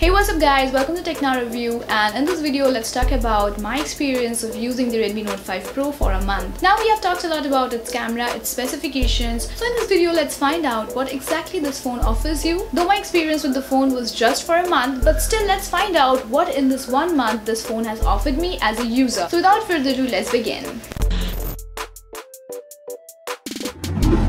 Hey, what's up guys, welcome to Techna Review, and in this video let's talk about my experience of using the Redmi Note 5 Pro for a month. Now we have talked a lot about its camera, its specifications, so in this video let's find out what exactly this phone offers you. Though my experience with the phone was just for a month, but still let's find out what in this 1 month this phone has offered me as a user. So without further ado, let's begin.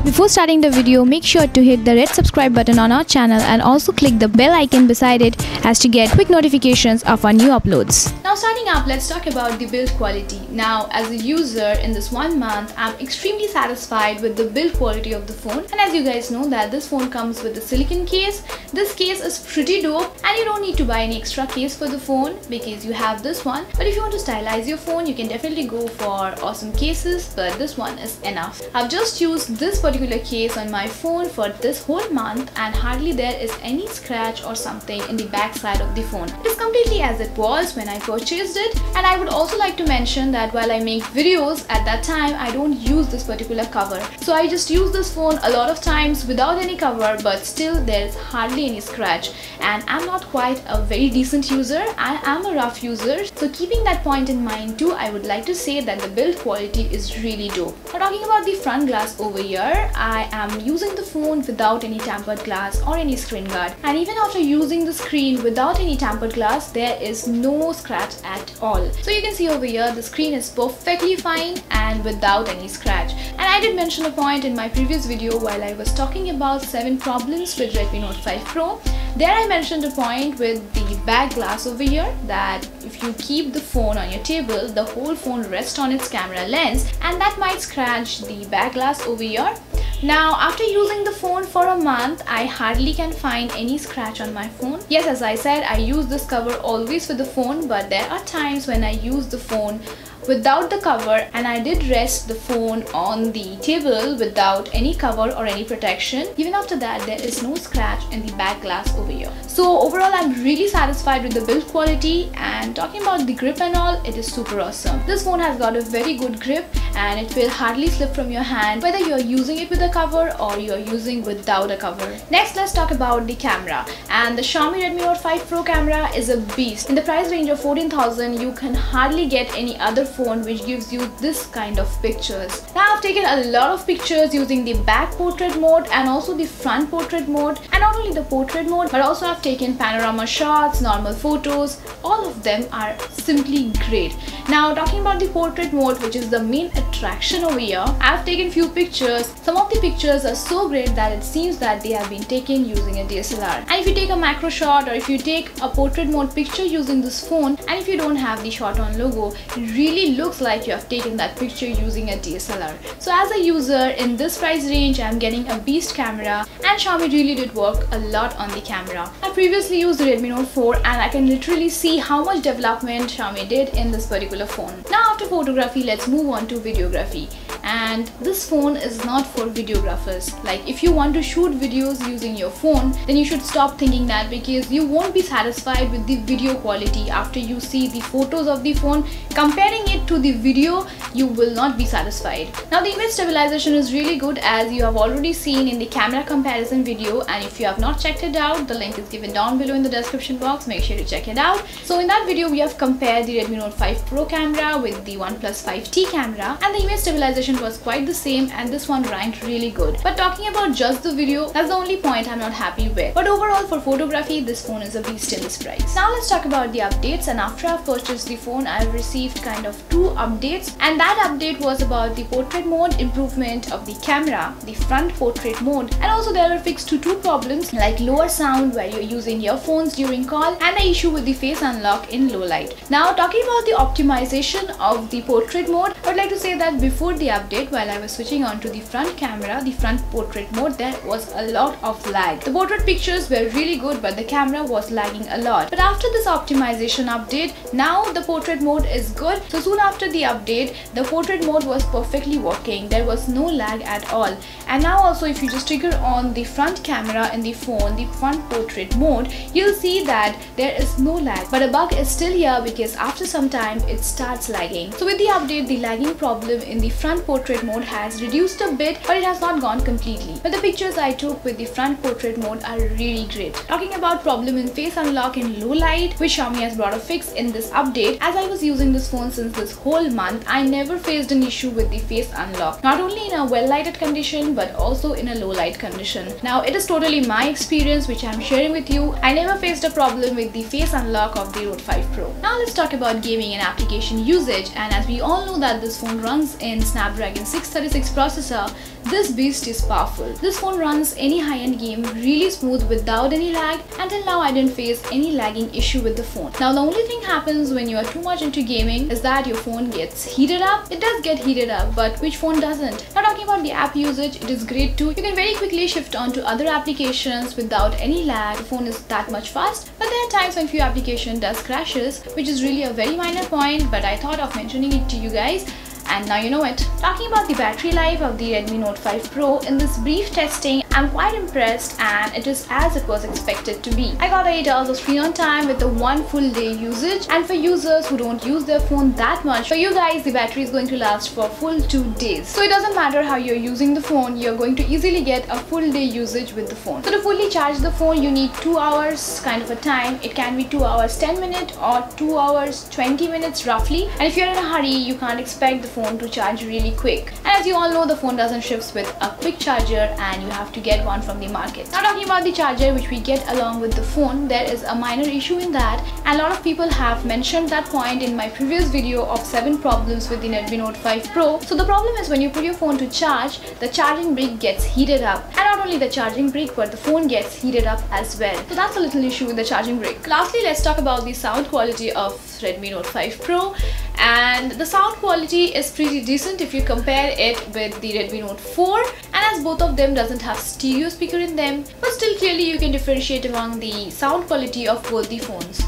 Before starting the video, make sure to hit the red subscribe button on our channel and also click the bell icon beside it as to get quick notifications of our new uploads. Now starting up, let's talk about the build quality. Now as a user in this 1 month, I'm extremely satisfied with the build quality of the phone, and as you guys know that this phone comes with a silicone case. This case is pretty dope and you don't need to buy any extra case for the phone because you have this one. But if you want to stylize your phone, you can definitely go for awesome cases, but this one is enough. I've just used this particular case on my phone for this whole month and hardly there is any scratch or something in the back side of the phone. It is completely as it was when I purchased it, and I would also like to mention that while I make videos at that time, I don't use this particular cover. So I just use this phone a lot of times without any cover, but still there is hardly any scratch, and I'm not quite a very decent user. I am a rough user, so keeping that point in mind too, I would like to say that the build quality is really dope. Now talking about the front glass over here, I am using the phone without any tampered glass or any screen guard, and even after using the screen without any tampered glass, there is no scratch at all. So you can see over here the screen is perfectly fine and without any scratch. And I did mention a point in my previous video while I was talking about 7 problems with Redmi Note 5 Pro. There I mentioned a point with the back glass over here, that if you keep the phone on your table, the whole phone rests on its camera lens and that might scratch the back glass over here. Now after using the phone for a month, I hardly can find any scratch on my phone. Yes, as I said, I use this cover always for the phone, but there are times when I use the phone without the cover, and I did rest the phone on the table without any cover or any protection. Even after that, there is no scratch in the back glass over here. So overall, I'm really satisfied with the build quality, and talking about the grip and all, it is super awesome. This phone has got a very good grip and it will hardly slip from your hand whether you're using it with a cover or you're using without a cover. Next, let's talk about the camera, and the Xiaomi Redmi Note 5 Pro camera is a beast. In the price range of 14,000, you can hardly get any other phone which gives you this kind of pictures. Now I've taken a lot of pictures using the back portrait mode and also the front portrait mode, and not only the portrait mode but also I've taken panorama shots, normal photos. All of them are simply great. Now talking about the portrait mode, which is the main attraction over here, I've taken few pictures. Some of the pictures are so great that it seems that they have been taken using a DSLR. And if you take a macro shot or if you take a portrait mode picture using this phone, and if you don't have the shot on logo, it really looks like you have taken that picture using a DSLR. So as a user in this price range, I'm getting a beast camera, and Xiaomi really did work a lot on the camera. I previously used the Redmi Note 4 and I can literally see how much development Xiaomi did in this particular phone. Now after photography, let's move on to videography. And this phone is not for videographers. Like if you want to shoot videos using your phone, then you should stop thinking that, because you won't be satisfied with the video quality after you see the photos of the phone. Comparing it to the video, you will not be satisfied. Now the image stabilization is really good, as you have already seen in the camera comparison video, and if you have not checked it out, the link is given down below in the description box. Make sure to check it out. So in that video we have compared the Redmi Note 5 Pro camera with the OnePlus 5T camera, and the image stabilization was quite the same, and this one ranked really good. But talking about just the video, that's the only point I'm not happy with. But overall for photography, this phone is a beast in this price. Now let's talk about the updates, and after I've purchased the phone, I've received kind of 2 updates, and that update was about the portrait mode improvement of the camera, the front portrait mode, and also there are fixed to 2 problems like lower sound where you're using earphones during call, and the issue with the face unlock in low light. Now talking about the optimization of the portrait mode, I would like to say that before the update, while I was switching on to the front camera, the front portrait mode, there was a lot of lag. The portrait pictures were really good, but the camera was lagging a lot. But after this optimization update, now the portrait mode is good. So soon after the update, the portrait mode was perfectly working. There was no lag at all. And now also if you just trigger on the front camera in the phone, the front portrait mode, you'll see that there is no lag. But a bug is still here because after some time it starts lagging. So with the update, the lagging problem in the front portrait portrait mode has reduced a bit, but it has not gone completely. But the pictures I took with the front portrait mode are really great. Talking about problem in face unlock in low light, which Xiaomi has brought a fix in this update. As I was using this phone since this whole month, I never faced an issue with the face unlock, not only in a well lighted condition but also in a low light condition. Now it is totally my experience which I am sharing with you. I never faced a problem with the face unlock of the Note 5 Pro. Now let's talk about gaming and application usage, and as we all know that this phone runs in Snapdragon 636 processor, this beast is powerful. This phone runs any high-end game really smooth without any lag. Until now I didn't face any lagging issue with the phone. Now the only thing happens when you are too much into gaming is that your phone gets heated up. It does get heated up, but which phone doesn't? Now talking about the app usage, it is great too. You can very quickly shift on to other applications without any lag. The phone is that much fast, but there are times when few application does crashes, which is really a very minor point, but I thought of mentioning it to you guys. And now you know it. Talking about the battery life of the Redmi Note 5 Pro, in this brief testing, I'm quite impressed and it is as it was expected to be. I got 8 hours of screen on time with the 1 full day usage, and for users who don't use their phone that much, for you guys the battery is going to last for full 2 days. So it doesn't matter how you're using the phone, you're going to easily get a full day usage with the phone. So to fully charge the phone you need 2 hours kind of a time. It can be 2 hours 10 minutes or 2 hours 20 minutes roughly, and if you're in a hurry you can't expect the phone to charge really quick. And as you all know, the phone doesn't ship with a quick charger and you have to get one from the market. Now talking about the charger which we get along with the phone, there is a minor issue in that, and a lot of people have mentioned that point in my previous video of 7 problems with the Redmi Note 5 Pro. So the problem is when you put your phone to charge, the charging brick gets heated up, and not only the charging brick but the phone gets heated up as well. So that's a little issue with the charging brick. Lastly, let's talk about the sound quality of Redmi Note 5 Pro. And the sound quality is pretty decent if you compare it with the Redmi Note 4, and as both of them doesn't have stereo speaker in them, but still clearly you can differentiate among the sound quality of both the phones.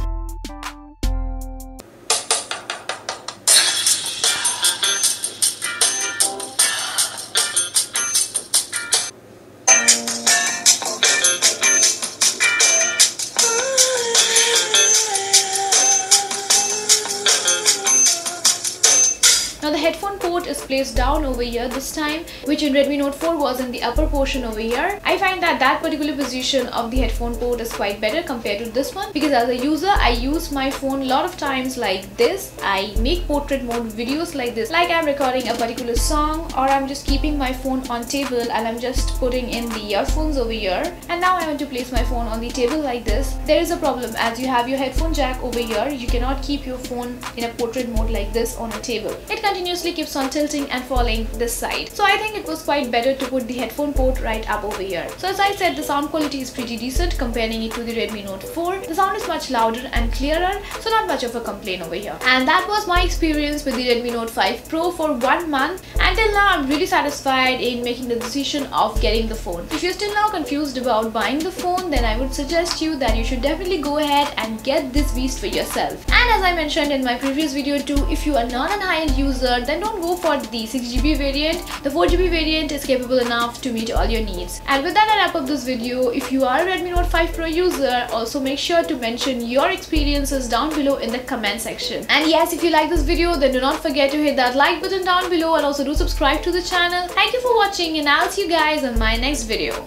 Now the headphone port is placed down over here this time, which in Redmi Note 4 was in the upper portion over here. I find that that particular position of the headphone port is quite better compared to this one, because as a user I use my phone a lot of times like this. I make portrait mode videos like this, like I'm recording a particular song, or I'm just keeping my phone on table and I'm just putting in the earphones over here, and now I want to place my phone on the table like this. There is a problem, as you have your headphone jack over here, you cannot keep your phone in a portrait mode like this on a table. It continuously keeps on tilting and falling this side. So I think it was quite better to put the headphone port right up over here. So as I said, the sound quality is pretty decent comparing it to the Redmi Note 4. The sound is much louder and clearer, so not much of a complaint over here. And that was my experience with the Redmi Note 5 Pro for 1 month. Until now I'm really satisfied in making the decision of getting the phone. If you're still now confused about buying the phone, then I would suggest you that you should definitely go ahead and get this beast for yourself. And as I mentioned in my previous video too, if you are not an high-end user, then don't go for the 6GB variant. The 4GB variant is capable enough to meet all your needs. And with that I wrap up this video. If you are a Redmi Note 5 Pro user, also make sure to mention your experiences down below in the comment section. And yes, if you like this video, then do not forget to hit that like button down below, and also do subscribe to the channel. Thank you for watching, and I'll see you guys in my next video.